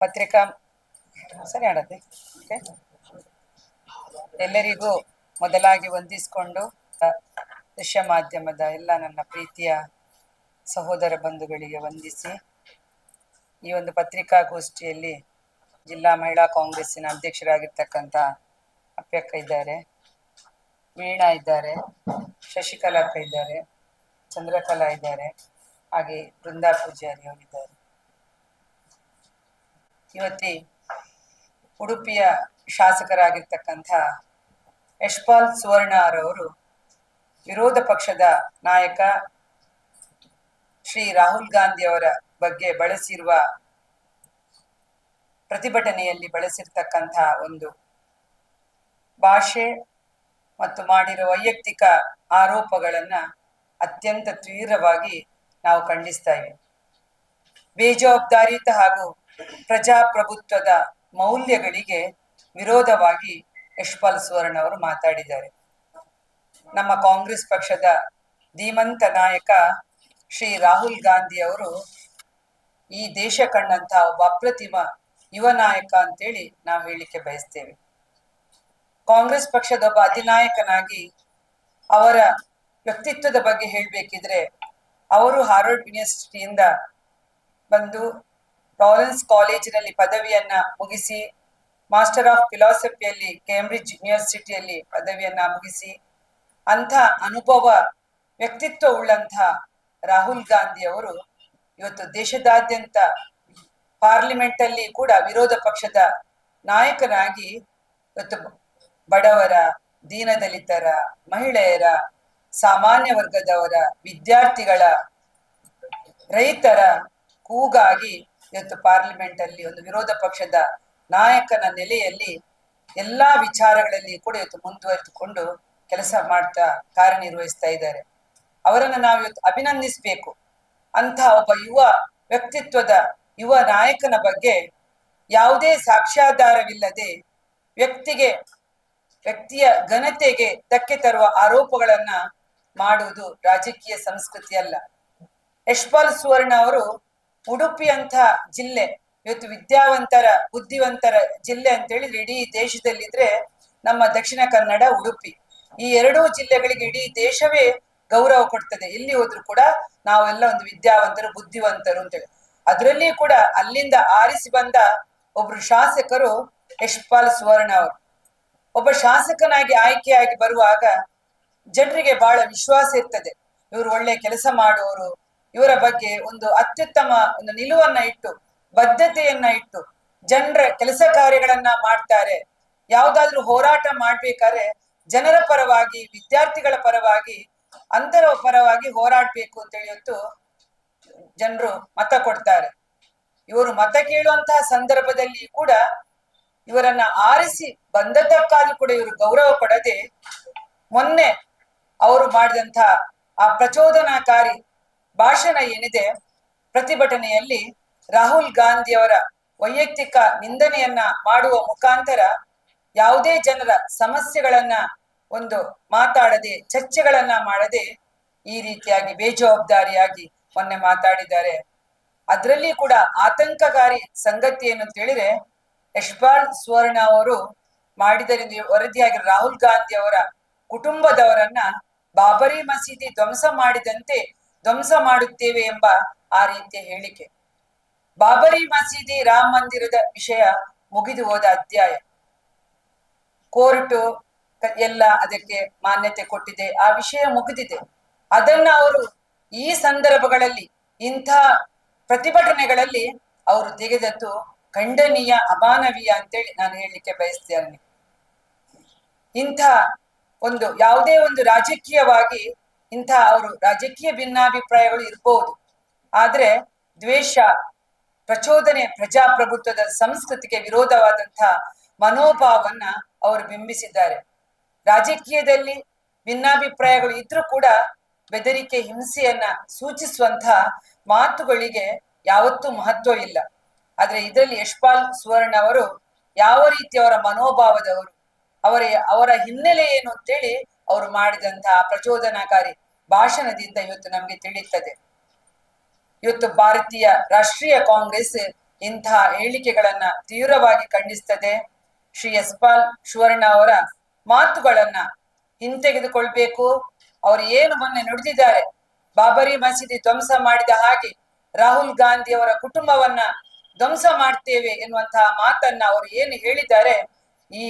ಪತ್ರಿಕಾ ಸರಿ ಆಡತ್ತೆ. ಎಲ್ಲರಿಗೂ ಮೊದಲಾಗಿ ವಂದಿಸಿಕೊಂಡು ದೃಶ್ಯ ಮಾಧ್ಯಮದ ಎಲ್ಲ ನನ್ನ ಪ್ರೀತಿಯ ಸಹೋದರ ಬಂಧುಗಳಿಗೆ ವಂದಿಸಿ ಈ ಒಂದು ಪತ್ರಿಕಾಗೋಷ್ಠಿಯಲ್ಲಿ ಜಿಲ್ಲಾ ಮಹಿಳಾ ಕಾಂಗ್ರೆಸ್ಸಿನ ಅಧ್ಯಕ್ಷರಾಗಿರ್ತಕ್ಕಂಥ ಅಪ್ಯಕ್ಕ ಇದ್ದಾರೆ, ವೀಣಾ ಇದ್ದಾರೆ, ಶಶಿಕಲಾ ಅಕ್ಕ ಇದ್ದಾರೆ, ಚಂದ್ರಕಲಾ ಇದ್ದಾರೆ, ಹಾಗೆ ಬೃಂದಾ ಪೂಜಾರಿ ಅವರಿದ್ದಾರೆ. ಇವತ್ತಿ ಉಡುಪಿಯ ಶಾಸಕರಾಗಿರ್ತಕ್ಕಂಥ ಯಶ್ಪಾಲ್ ಸುವರ್ಣ ಅವರವರು ವಿರೋಧ ಪಕ್ಷದ ನಾಯಕ ಶ್ರೀ ರಾಹುಲ್ ಗಾಂಧಿ ಅವರ ಬಗ್ಗೆ ಬಳಸಿರುವ ಪ್ರತಿಭಟನೆಯಲ್ಲಿ ಬಳಸಿರ್ತಕ್ಕಂಥ ಒಂದು ಭಾಷೆ ಮತ್ತು ಮಾಡಿರುವ ವೈಯಕ್ತಿಕ ಆರೋಪಗಳನ್ನ ಅತ್ಯಂತ ತೀವ್ರವಾಗಿ ನಾವು ಖಂಡಿಸ್ತಾ ಇದ್ದೇವೆ. ಬೇಜವಾಬ್ದಾರಿಯುತ ಹಾಗೂ ಪ್ರಜಾಪ್ರಭುತ್ವದ ಮೌಲ್ಯಗಳಿಗೆ ವಿರೋಧವಾಗಿ ಯಶ್ಪಾಲ್ ಸುವರ್ಣ ಅವರು ಮಾತಾಡಿದ್ದಾರೆ. ನಮ್ಮ ಕಾಂಗ್ರೆಸ್ ಪಕ್ಷದ ಧೀಮಂತ ನಾಯಕ ಶ್ರೀ ರಾಹುಲ್ ಗಾಂಧಿ ಅವರು ಈ ದೇಶ ಕಂಡಂತ ಒಬ್ಬ ಅಪ್ರತಿಮ ಯುವ ನಾಯಕ ಅಂತೇಳಿ ನಾವು ಹೇಳಲಿಕ್ಕೆ ಬಯಸ್ತೇವೆ. ಕಾಂಗ್ರೆಸ್ ಪಕ್ಷದ ಒಬ್ಬ ಅಧಿನಾಯಕನಾಗಿ ಅವರ ವ್ಯಕ್ತಿತ್ವದ ಬಗ್ಗೆ ಹೇಳಬೇಕಿದ್ರೆ, ಅವರು ಹಾರ್ವರ್ಡ್ ಯೂನಿವರ್ಸಿಟಿಯಿಂದ ಬಂದು ಲಾರೆನ್ಸ್ ಕಾಲೇಜಿನಲ್ಲಿ ಪದವಿಯನ್ನ ಮುಗಿಸಿ, ಮಾಸ್ಟರ್ ಆಫ್ ಫಿಲಾಸಫಿಯಲ್ಲಿ ಕೇಂಬ್ರಿಡ್ಜ್ ಯೂನಿವರ್ಸಿಟಿಯಲ್ಲಿ ಪದವಿಯನ್ನ ಮುಗಿಸಿ, ಅಂಥ ಅನುಭವ ವ್ಯಕ್ತಿತ್ವ ಉಳ್ಳಂಥ ರಾಹುಲ್ ಗಾಂಧಿ ಅವರು ಇವತ್ತು ದೇಶದಾದ್ಯಂತ ಪಾರ್ಲಿಮೆಂಟ್ ಅಲ್ಲಿ ಕೂಡ ವಿರೋಧ ಪಕ್ಷದ ನಾಯಕನಾಗಿ ಇವತ್ತು ಬಡವರ, ದೀನದಲಿತರ, ಮಹಿಳೆಯರ, ಸಾಮಾನ್ಯ ವರ್ಗದವರ, ವಿದ್ಯಾರ್ಥಿಗಳ, ರೈತರ ಕೂಗಾಗಿ ಇವತ್ತು ಪಾರ್ಲಿಮೆಂಟ್ ಅಲ್ಲಿ ಒಂದು ವಿರೋಧ ಪಕ್ಷದ ನಾಯಕನ ನೆಲೆಯಲ್ಲಿ ಎಲ್ಲಾ ವಿಚಾರಗಳಲ್ಲಿ ಕೂಡ ಇವತ್ತು ಮುಂದುವರೆದುಕೊಂಡು ಕೆಲಸ ಮಾಡ್ತಾ ಕಾರ್ಯನಿರ್ವಹಿಸ್ತಾ ಇದ್ದಾರೆ. ಅವರನ್ನು ನಾವು ಇವತ್ತು ಅಭಿನಂದಿಸಬೇಕು. ಅಂತ ಒಬ್ಬ ಯುವ ವ್ಯಕ್ತಿತ್ವದ ಯುವ ನಾಯಕನ ಬಗ್ಗೆ ಯಾವುದೇ ಸಾಕ್ಷ್ಯಾಧಾರವಿಲ್ಲದೆ ವ್ಯಕ್ತಿಯ ಘನತೆಗೆ ಧಕ್ಕೆ ತರುವ ಆರೋಪಗಳನ್ನ ಮಾಡುವುದು ರಾಜಕೀಯ ಸಂಸ್ಕೃತಿ ಅಲ್ಲ. ಯಶ್ಪಾಲ್ ಸುವರ್ಣ ಅವರು ಉಡುಪಿ ಅಂತ ಜಿಲ್ಲೆ ಇವತ್ತು ವಿದ್ಯಾವಂತರ, ಬುದ್ಧಿವಂತರ ಜಿಲ್ಲೆ ಅಂತ ಹೇಳಿದ್ರೆ ಇಡೀ ದೇಶದಲ್ಲಿದ್ರೆ ನಮ್ಮ ದಕ್ಷಿಣ ಕನ್ನಡ, ಉಡುಪಿ, ಈ ಎರಡೂ ಜಿಲ್ಲೆಗಳಿಗೆ ಇಡೀ ದೇಶವೇ ಗೌರವ ಕೊಡ್ತದೆ. ಎಲ್ಲಿ ಹೋದ್ರು ಕೂಡ ನಾವೆಲ್ಲ ಒಂದು ವಿದ್ಯಾವಂತರು, ಬುದ್ಧಿವಂತರು ಅಂತೇಳಿ. ಅದರಲ್ಲಿ ಕೂಡ ಅಲ್ಲಿಂದ ಆರಿಸಿ ಬಂದ ಒಬ್ರು ಶಾಸಕರು ಯಶ್ಪಾಲ್ ಸುವರ್ಣ ಅವರು. ಒಬ್ಬ ಶಾಸಕನಾಗಿ ಆಯ್ಕೆಯಾಗಿ ಬರುವಾಗ ಜನರಿಗೆ ಬಹಳ ವಿಶ್ವಾಸ ಇರ್ತದೆ, ಇವರು ಒಳ್ಳೆ ಕೆಲಸ ಮಾಡುವವರು, ಇವರ ಬಗ್ಗೆ ಒಂದು ಅತ್ಯುತ್ತಮ ಒಂದು ನಿಲುವನ್ನ ಇಟ್ಟು, ಬದ್ಧತೆಯನ್ನ ಇಟ್ಟು ಜನರ ಕೆಲಸ ಕಾರ್ಯಗಳನ್ನ ಮಾಡ್ತಾರೆ. ಯಾವ್ದಾದ್ರು ಹೋರಾಟ ಮಾಡ್ಬೇಕಾದ್ರೆ ಜನರ ಪರವಾಗಿ, ವಿದ್ಯಾರ್ಥಿಗಳ ಪರವಾಗಿ, ಅಂತರ ಪರವಾಗಿ ಹೋರಾಡ್ಬೇಕು ಅಂತ ಹೇಳಿತ್ತು ಜನರು ಮತ ಕೊಡ್ತಾರೆ. ಇವರು ಮತ ಕೇಳುವಂತಹ ಸಂದರ್ಭದಲ್ಲಿ ಕೂಡ ಇವರನ್ನ ಆರಿಸಿ ಬಂದದ್ದಕ್ಕಾದ್ರೂ ಕೂಡ ಇವರು ಗೌರವ ಕೊಡದೆ, ಮೊನ್ನೆ ಅವರು ಮಾಡಿದಂತಹ ಆ ಪ್ರಚೋದನಾಕಾರಿ ಭಾಷಣ ಏನಿದೆ, ಪ್ರತಿಭಟನೆಯಲ್ಲಿ ರಾಹುಲ್ ಗಾಂಧಿ ಅವರ ವೈಯಕ್ತಿಕ ನಿಂದನೆಯನ್ನ ಮಾಡುವ ಮುಖಾಂತರ ಯಾವುದೇ ಜನರ ಸಮಸ್ಯೆಗಳನ್ನ ಒಂದು ಮಾತಾಡದೆ, ಚರ್ಚೆಗಳನ್ನ ಮಾಡದೆ ಈ ರೀತಿಯಾಗಿ ಬೇಜವಾಬ್ದಾರಿಯಾಗಿ ಮೊನ್ನೆ ಮಾತಾಡಿದ್ದಾರೆ. ಅದರಲ್ಲಿ ಕೂಡ ಆತಂಕಕಾರಿ ಸಂಗತಿ ಏನು ಅಂತ ಹೇಳಿದ್ರೆ, ಯಶ್ಪಾಲ್ ಸುವರ್ಣ ಅವರು ಮಾಡಿದರಿಂದ ವರದಿಯಾಗಿ ರಾಹುಲ್ ಗಾಂಧಿ ಅವರ ಕುಟುಂಬದವರನ್ನ ಬಾಬರಿ ಮಸೀದಿ ಧ್ವಂಸ ಮಾಡಿದಂತೆ ಧ್ವಂಸ ಮಾಡುತ್ತೇವೆ ಎಂಬ ಆ ರೀತಿಯ ಹೇಳಿಕೆ. ಬಾಬರಿ ಮಸೀದಿ, ರಾಮ ಮಂದಿರದ ವಿಷಯ ಮುಗಿದು ಹೋದ ಅಧ್ಯಾಯ. ಕೋರ್ಟು ಎಲ್ಲ ಅದಕ್ಕೆ ಮಾನ್ಯತೆ ಕೊಟ್ಟಿದೆ, ಆ ವಿಷಯ ಮುಗಿದಿದೆ. ಅದನ್ನ ಅವರು ಈ ಸಂದರ್ಭಗಳಲ್ಲಿ, ಇಂಥ ಪ್ರತಿಭಟನೆಗಳಲ್ಲಿ ಅವರು ತೆಗೆದದ್ದು ಖಂಡನೀಯ, ಅಮಾನವೀಯ ಅಂತೇಳಿ ನಾನು ಹೇಳಲಿಕ್ಕೆ ಬಯಸ್ತೇನೆ. ಇಂಥ ಒಂದು ಯಾವುದೇ ಒಂದು ರಾಜಕೀಯವಾಗಿ ಇಂಥ ಅವರು ರಾಜಕೀಯ ಭಿನ್ನಾಭಿಪ್ರಾಯಗಳು ಇರ್ಬೋದು, ಆದ್ರೆ ದ್ವೇಷ, ಪ್ರಚೋದನೆ, ಪ್ರಜಾಪ್ರಭುತ್ವದ ಸಂಸ್ಕೃತಿಗೆ ವಿರೋಧವಾದಂತಹ ಮನೋಭಾವವನ್ನ ಅವರು ಬಿಂಬಿಸಿದ್ದಾರೆ. ರಾಜಕೀಯದಲ್ಲಿ ಭಿನ್ನಾಭಿಪ್ರಾಯಗಳು ಇದ್ರೂ ಕೂಡ ಬೆದರಿಕೆ, ಹಿಂಸೆಯನ್ನ ಸೂಚಿಸುವಂತಹ ಮಾತುಗಳಿಗೆ ಯಾವತ್ತೂ ಮಹತ್ವ ಇಲ್ಲ. ಆದ್ರೆ ಇದರಲ್ಲಿ ಯಶ್ಪಾಲ್ ಸುವರ್ಣ ಅವರು ಯಾವ ರೀತಿಯವರ ಮನೋಭಾವದವರು, ಅವರ ಹಿನ್ನೆಲೆ ಏನು ಅಂತೇಳಿ ಅವರು ಮಾಡಿದಂತಹ ಪ್ರಚೋದನಾಕಾರಿ ಭಾಷಣದಿಂದ ಇವತ್ತು ನಮ್ಗೆ ತಿಳಿಯುತ್ತದೆ. ಇವತ್ತು ಭಾರತೀಯ ರಾಷ್ಟ್ರೀಯ ಕಾಂಗ್ರೆಸ್ ಇಂತಹ ಹೇಳಿಕೆಗಳನ್ನ ತೀವ್ರವಾಗಿ ಖಂಡಿಸ್ತದೆ. ಶ್ರೀ ಯಶ್ಪಾಲ್ ಸುವರ್ಣ ಅವರ ಮಾತುಗಳನ್ನ ಹಿಂತೆಗೆದುಕೊಳ್ಬೇಕು. ಅವರು ಏನು ಮೊನ್ನೆ ನುಡಿದಿದ್ದಾರೆ, ಬಾಬರಿ ಮಸೀದಿ ಧ್ವಂಸ ಮಾಡಿದ ಹಾಗೆ ರಾಹುಲ್ ಗಾಂಧಿ ಅವರ ಕುಟುಂಬವನ್ನ ಧ್ವಂಸ ಮಾಡ್ತೇವೆ ಎನ್ನುವಂತಹ ಮಾತನ್ನ ಅವರು ಏನು ಹೇಳಿದ್ದಾರೆ, ಈ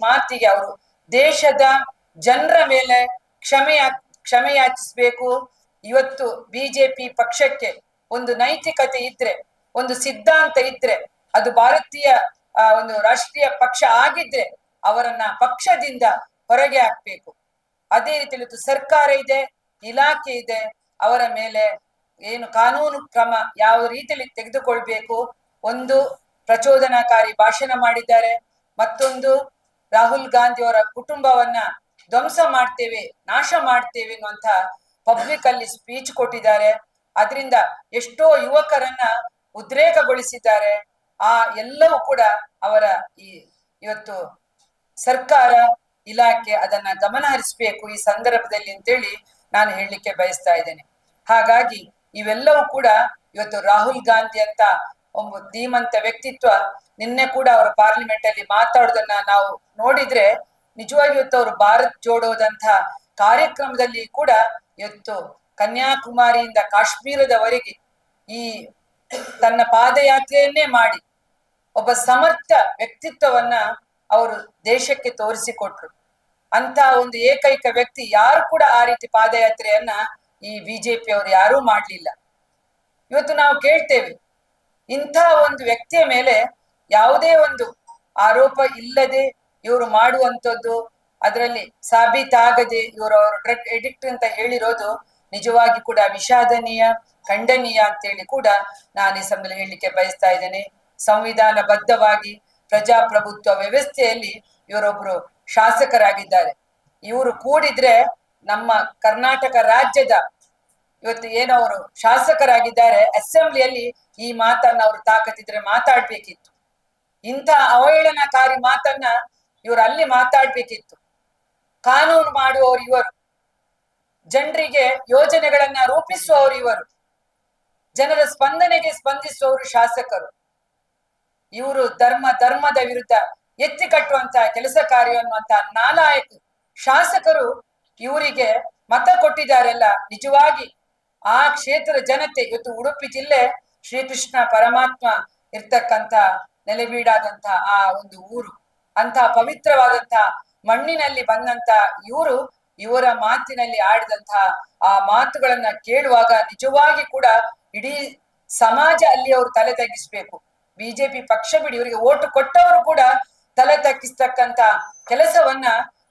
ಮಾತಿಗೆ ಅವರು ದೇಶದ ಜನರ ಮೇಲೆ ಕ್ಷಮೆ ಯಾಚಿಸಬೇಕು. ಇವತ್ತು ಬಿಜೆಪಿ ಪಕ್ಷಕ್ಕೆ ಒಂದು ನೈತಿಕತೆ ಇದ್ರೆ, ಒಂದು ಸಿದ್ಧಾಂತ ಇದ್ರೆ, ಅದು ಭಾರತೀಯ ಒಂದು ರಾಷ್ಟ್ರೀಯ ಪಕ್ಷ ಆಗಿದ್ರೆ ಅವರನ್ನ ಪಕ್ಷದಿಂದ ಹೊರಗೆ ಹಾಕ್ಬೇಕು. ಅದೇ ರೀತಿಯಲ್ಲಿ ಸರ್ಕಾರ ಇದೆ, ಇಲಾಖೆ ಇದೆ, ಅವರ ಮೇಲೆ ಏನು ಕಾನೂನು ಕ್ರಮ ಯಾವ ರೀತಿಯಲ್ಲಿ ತೆಗೆದುಕೊಳ್ಬೇಕು. ಒಂದು, ಪ್ರಚೋದನಾಕಾರಿ ಭಾಷಣ ಮಾಡಿದ್ದಾರೆ, ಮತ್ತೊಂದು ರಾಹುಲ್ ಗಾಂಧಿ ಅವರ ಕುಟುಂಬವನ್ನ ಧ್ವಂಸ ಮಾಡ್ತೇವೆ, ನಾಶ ಮಾಡ್ತೇವೆ ಎನ್ನುವಂತ ಪಬ್ಲಿಕ್ ಅಲ್ಲಿ ಸ್ಪೀಚ್ ಕೊಟ್ಟಿದ್ದಾರೆ. ಅದರಿಂದ ಎಷ್ಟೋ ಯುವಕರನ್ನ ಉದ್ರೇಕಗೊಳಿಸಿದ್ದಾರೆ. ಆ ಎಲ್ಲವೂ ಕೂಡ ಅವರ ಇವತ್ತು ಸರ್ಕಾರ, ಇಲಾಖೆ ಅದನ್ನ ಗಮನ ಹರಿಸಬೇಕು ಈ ಸಂದರ್ಭದಲ್ಲಿ ಅಂತೇಳಿ ನಾನು ಹೇಳಲಿಕ್ಕೆ ಬಯಸ್ತಾ ಇದ್ದೇನೆ. ಹಾಗಾಗಿ ಇವೆಲ್ಲವೂ ಕೂಡ ಇವತ್ತು ರಾಹುಲ್ ಗಾಂಧಿ ಅಂತ ಒಬ್ಬ ಧೀಮಂತ ವ್ಯಕ್ತಿತ್ವ, ನಿನ್ನೆ ಕೂಡ ಅವರು ಪಾರ್ಲಿಮೆಂಟ್ ಅಲ್ಲಿ ಮಾತಾಡೋದನ್ನ ನಾವು ನೋಡಿದ್ರೆ ನಿಜವಾಗಿ ಇವತ್ತು ಅವರು ಭಾರತ್ ಜೋಡೋದಂತ ಕಾರ್ಯಕ್ರಮದಲ್ಲಿ ಕೂಡ ಇವತ್ತು ಕನ್ಯಾಕುಮಾರಿಯಿಂದ ಕಾಶ್ಮೀರದವರೆಗೆ ಈ ತನ್ನ ಪಾದಯಾತ್ರೆಯನ್ನೇ ಮಾಡಿ ಒಬ್ಬ ಸಮರ್ಥ ವ್ಯಕ್ತಿತ್ವವನ್ನ ಅವರು ದೇಶಕ್ಕೆ ತೋರಿಸಿಕೊಟ್ರು. ಅಂತ ಒಂದು ಏಕೈಕ ವ್ಯಕ್ತಿ, ಯಾರು ಕೂಡ ಆ ರೀತಿ ಪಾದಯಾತ್ರೆಯನ್ನ ಈ ಬಿಜೆಪಿ ಅವರು ಯಾರೂ ಮಾಡ್ಲಿಲ್ಲ. ಇವತ್ತು ನಾವು ಕೇಳ್ತೇವೆ, ಇಂಥ ಒಂದು ವ್ಯಕ್ತಿಯ ಮೇಲೆ ಯಾವುದೇ ಒಂದು ಆರೋಪ ಇಲ್ಲದೆ ಇವರು ಮಾಡುವಂಥದ್ದು, ಅದರಲ್ಲಿ ಸಾಬೀತಾಗದೆ ಇವರು ಅವರು ಡ್ರಗ್ ಎಡಿಕ್ಟ್ ಅಂತ ಹೇಳಿರೋದು ನಿಜವಾಗಿ ಕೂಡ ವಿಷಾದನೀಯ, ಖಂಡನೀಯ ಅಂತೇಳಿ ಕೂಡ ನಾನು ಈ ಸಮಯದಲ್ಲಿ ಹೇಳಲಿಕ್ಕೆ ಬಯಸ್ತಾ ಇದ್ದೇನೆ. ಸಂವಿಧಾನಬದ್ಧವಾಗಿ ಪ್ರಜಾಪ್ರಭುತ್ವ ವ್ಯವಸ್ಥೆಯಲ್ಲಿ ಇವರೊಬ್ರು ಶಾಸಕರಾಗಿದ್ದಾರೆ. ಇವರು ಕೂಡಿದ್ರೆ ನಮ್ಮ ಕರ್ನಾಟಕ ರಾಜ್ಯದ ಇವತ್ತು ಏನವರು ಶಾಸಕರಾಗಿದ್ದಾರೆ, ಅಸೆಂಬ್ಲಿಯಲ್ಲಿ ಈ ಮಾತನ್ನ ಅವರು ತಾಕತ್ತಿದ್ರೆ ಮಾತಾಡ್ಬೇಕಿತ್ತು. ಇಂಥ ಅವಹೇಳನಕಾರಿ ಮಾತನ್ನ ಇವರು ಅಲ್ಲಿ ಮಾತಾಡ್ಬೇಕಿತ್ತು. ಕಾನೂನು ಮಾಡುವವರು ಇವರು, ಜನರಿಗೆ ಯೋಜನೆಗಳನ್ನ ರೂಪಿಸುವವರು ಇವರು, ಜನರ ಸ್ಪಂದನೆಗೆ ಸ್ಪಂದಿಸುವವರು ಶಾಸಕರು. ಇವರು ಧರ್ಮದ ವಿರುದ್ಧ ಎತ್ತಿ ಕಟ್ಟುವಂತಹ ಕೆಲಸ ಕಾರ್ಯ ಅನ್ನುವಂತಹ ನಾಲಾಯಕ ಶಾಸಕರು ಇವರಿಗೆ ಮತ ಕೊಟ್ಟಿದ್ದಾರೆಲ್ಲ. ನಿಜವಾಗಿ ಆ ಕ್ಷೇತ್ರದ ಜನತೆ, ಇವತ್ತು ಉಡುಪಿ ಜಿಲ್ಲೆ ಶ್ರೀಕೃಷ್ಣ ಪರಮಾತ್ಮ ಇರ್ತಕ್ಕಂಥ ನೆಲೆಬೀಡಾದಂತ ಆ ಒಂದು ಊರು, ಅಂತ ಪವಿತ್ರವಾದಂತ ಮಣ್ಣಿನಲ್ಲಿ ಬಂದಂತ ಇವರ ಮಾತಿನಲ್ಲಿ ಆಡಿದಂತಹ ಆ ಮಾತುಗಳನ್ನ ಕೇಳುವಾಗ ನಿಜವಾಗಿ ಕೂಡ ಇಡೀ ಸಮಾಜ ಅಲ್ಲಿ ಅವರು ತಲೆ ತಗ್ಗಿಸ್ಬೇಕು. ಬಿಜೆಪಿ ಪಕ್ಷ ಬಿಡಿ, ಇವರಿಗೆ ಓಟು ಕೊಟ್ಟವರು ಕೂಡ ತಲೆ ತಗ್ಗಿಸ್ತಕ್ಕಂತ ಕೆಲಸವನ್ನ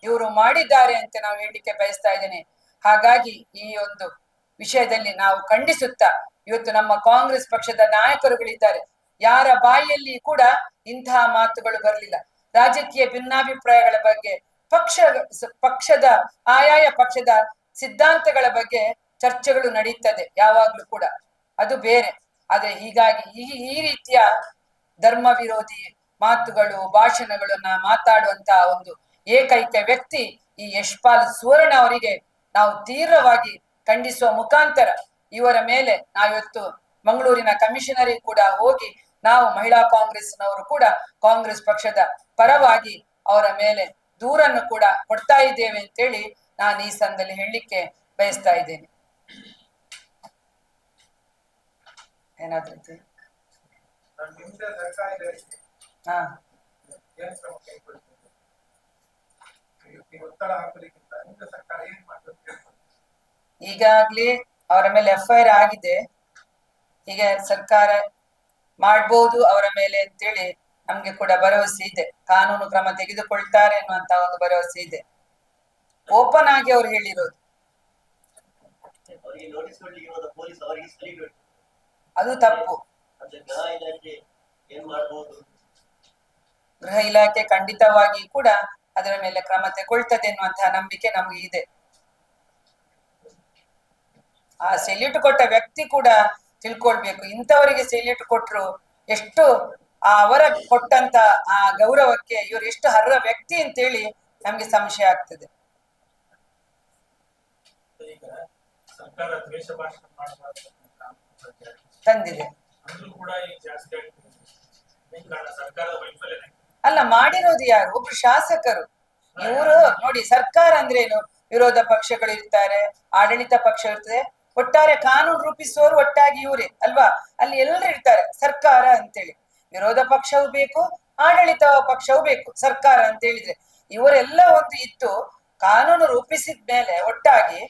ಇವರು ಮಾಡಿದ್ದಾರೆ ಅಂತ ನಾವು ಹೇಳಲಿಕ್ಕೆ ಬಯಸ್ತಾ ಇದ್ದೇನೆ. ಹಾಗಾಗಿ ಈ ಒಂದು ವಿಷಯದಲ್ಲಿ ನಾವು ಖಂಡಿಸುತ್ತಾ, ಇವತ್ತು ನಮ್ಮ ಕಾಂಗ್ರೆಸ್ ಪಕ್ಷದ ನಾಯಕರುಗಳಿದ್ದಾರೆ, ಯಾರ ಬಾಯಿಯಲ್ಲಿ ಕೂಡ ಇಂತಹ ಮಾತುಗಳು ಬರಲಿಲ್ಲ. ರಾಜಕೀಯ ಭಿನ್ನಾಭಿಪ್ರಾಯಗಳ ಬಗ್ಗೆ, ಪಕ್ಷದ ಆಯಾಯ ಪಕ್ಷದ ಸಿದ್ಧಾಂತಗಳ ಬಗ್ಗೆ ಚರ್ಚೆಗಳು ನಡೀತದೆ ಯಾವಾಗ್ಲೂ ಕೂಡ, ಅದು ಬೇರೆ. ಆದ್ರೆ ಹೀಗಾಗಿ ಈ ರೀತಿಯ ಧರ್ಮ ವಿರೋಧಿ ಮಾತುಗಳು, ಭಾಷಣಗಳನ್ನ ಮಾತಾಡುವಂತ ಒಂದು ಏಕೈಕ ವ್ಯಕ್ತಿ ಈ ಯಶ್ಪಾಲ್ ಸುವರ್ಣ ಅವರಿಗೆ ನಾವು ತೀವ್ರವಾಗಿ ಖಂಡಿಸುವ ಮುಖಾಂತರ ಇವರ ಮೇಲೆ ನಾವಿವತ್ತು ಮಂಗಳೂರಿನ ಕಮಿಷನರಿ ಕೂಡ ಹೋಗಿ ನಾವು ಮಹಿಳಾ ಕಾಂಗ್ರೆಸ್ನವರು ಕೂಡ ಕಾಂಗ್ರೆಸ್ ಪಕ್ಷದ ಪರವಾಗಿ ಅವರ ಮೇಲೆ ದೂರನ್ನು ಕೂಡ ಕೊಡ್ತಾ ಇದ್ದೇವೆ ಅಂತೇಳಿ ನಾನು ಈ ಸಂದರ್ಭದಲ್ಲಿ ಹೇಳಲಿಕ್ಕೆ ಬಯಸ್ತಾ ಇದ್ದೇನೆ. ಏನಾದ್ರೂ ಈಗಾಗ್ಲೇ ಅವರ ಮೇಲೆ FIR ಆಗಿದೆ. ಈಗ ಸರ್ಕಾರ ಮಾಡ್ಬೋದು ಅವರ ಮೇಲೆ ಅಂತೇಳಿ ನಮ್ಗೆ ಕೂಡ ಭರವಸೆ ಇದೆ. ಕಾನೂನು ಕ್ರಮ ತೆಗೆದುಕೊಳ್ತಾರೆ ಅನ್ನುವಂತ ಒಂದು ಭರವಸೆ ಇದೆ. ಓಪನ್ ಆಗಿ ಅವ್ರು ಹೇಳಿರೋದು. ಅದು ತಪ್ಪು. ಗೃಹ ಇಲಾಖೆ ಖಂಡಿತವಾಗಿ ಕೂಡ ಅದರ ಮೇಲೆ ಕ್ರಮ ತಗೊಳ್ತದೆ ಎನ್ನುವಂತಹ ನಂಬಿಕೆ ನಮ್ಗೆ ಇದೆ. ಆ ಸೆಲ್ಯೂಟ್ ಕೊಟ್ಟ ವ್ಯಕ್ತಿ ಕೂಡ ತಿಳ್ಕೊಳ್ಬೇಕು, ಇಂಥವರಿಗೆ ಸೆಲ್ಯೂಟ್ ಕೊಟ್ರು ಎಷ್ಟು ಅವರ ಕೊಟ್ಟಂತ ಆ ಗೌರವಕ್ಕೆ ಇವರು ಎಷ್ಟು ಅರ್ಹ ವ್ಯಕ್ತಿ ಅಂತೇಳಿ ನಮ್ಗೆ ಸಂಶಯ ಆಗ್ತದೆ. ತಂದಿದೆ. ಅಂದ್ರೂ ಕೂಡ ಈಗ ಜಾಸ್ತಿ ಆಗ್ತದೆ. ಏನ್ ಕಾರಣ? ಸರ್ಕಾರದ ವೈಫಲ್ಯನೇ. ಅಲ್ಲ, ಮಾಡಿರೋದು ಯಾರು? ಒಬ್ರು ಶಾಸಕರು. ಇವರು ನೋಡಿ, ಸರ್ಕಾರ ಅಂದ್ರೆ ಏನು? ವಿರೋಧ ಪಕ್ಷಗಳು ಇರ್ತಾರೆ, ಆಡಳಿತ ಪಕ್ಷ ಇರ್ತದೆ, ಒಟ್ಟಾರೆ ಕಾನೂನು ರೂಪಿಸುವವರು ಒಟ್ಟಾಗಿ ಇವರೇ ಅಲ್ವಾ? ಅಲ್ಲಿ ಎಲ್ಲರೂ ಇರ್ತಾರೆ ಸರ್ಕಾರ ಅಂತೇಳಿ. ವಿರೋಧ ಪಕ್ಷವೂ ಬೇಕು, ಆಡಳಿತ ಪಕ್ಷವೂ ಬೇಕು ಸರ್ಕಾರ ಅಂತ ಹೇಳಿದ್ರೆ. ಇವರೆಲ್ಲ ಒಂದು ಇತ್ತು, ಕಾನೂನು ರೂಪಿಸಿದ ಮೇಲೆ ಒಟ್ಟಾಗಿ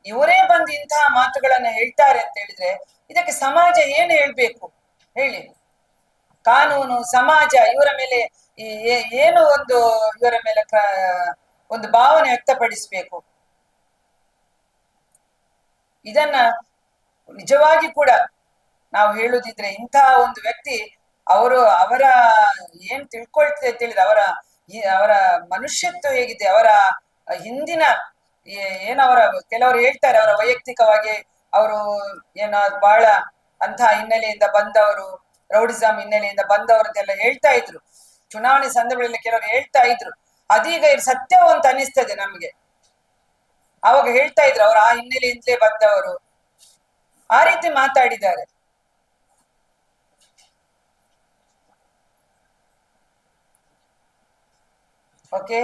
ಇವರೇ ಬಂದು ಇಂತಹ ಮಾತುಗಳನ್ನ ಹೇಳ್ತಾರೆ ಅಂತ ಹೇಳಿದ್ರೆ ಇದಕ್ಕೆ ಸಮಾಜ ಏನು ಹೇಳ್ಬೇಕು ಹೇಳಿ? ಕಾನೂನು, ಸಮಾಜ ಇವರ ಮೇಲೆ ಏನು ಒಂದು ಇವರ ಮೇಲೆ ಒಂದು ಭಾವನೆ ವ್ಯಕ್ತಪಡಿಸ್ಬೇಕು? ಇದನ್ನ ನಿಜವಾಗಿ ಕೂಡ ನಾವು ಹೇಳುದಿದ್ರೆ ಇಂತಹ ಒಂದು ವ್ಯಕ್ತಿ ಅವರ ಏನ್ ತಿಳ್ಕೊಳ್ತದೆ ಅಂತ ಹೇಳಿದ್ರೆ ಅವರ ಮನುಷ್ಯತ್ವ ಹೇಗಿದೆ, ಅವರ ಹಿಂದಿನ ಏನವರ ಕೆಲವರು ಹೇಳ್ತಾರೆ ಅವರ ವೈಯಕ್ತಿಕವಾಗಿ ಅವರು ಏನ ಬಹಳ ಅಂತಹ ಹಿನ್ನೆಲೆಯಿಂದ ಬಂದವರು, ರೌಡಿಸಂ ಹಿನ್ನೆಲೆಯಿಂದ ಬಂದವರದೆಲ್ಲ ಹೇಳ್ತಾ ಇದ್ರು ಚುನಾವಣೆ ಸಂದರ್ಭದಲ್ಲಿ, ಕೆಲವರು ಹೇಳ್ತಾ ಇದ್ರು. ಅದೀಗ ಇದು ಸತ್ಯವು ಅಂತ ಅನಿಸ್ತದೆ ನಮ್ಗೆ. ಅವಾಗ ಹೇಳ್ತಾ ಇದ್ರು ಅವರು ಆ ಹಿನ್ನೆಲೆಯಿಂದಲೇ ಬಂದವರು, ಆ ರೀತಿ ಮಾತಾಡಿದ್ದಾರೆ. ಓಕೆ.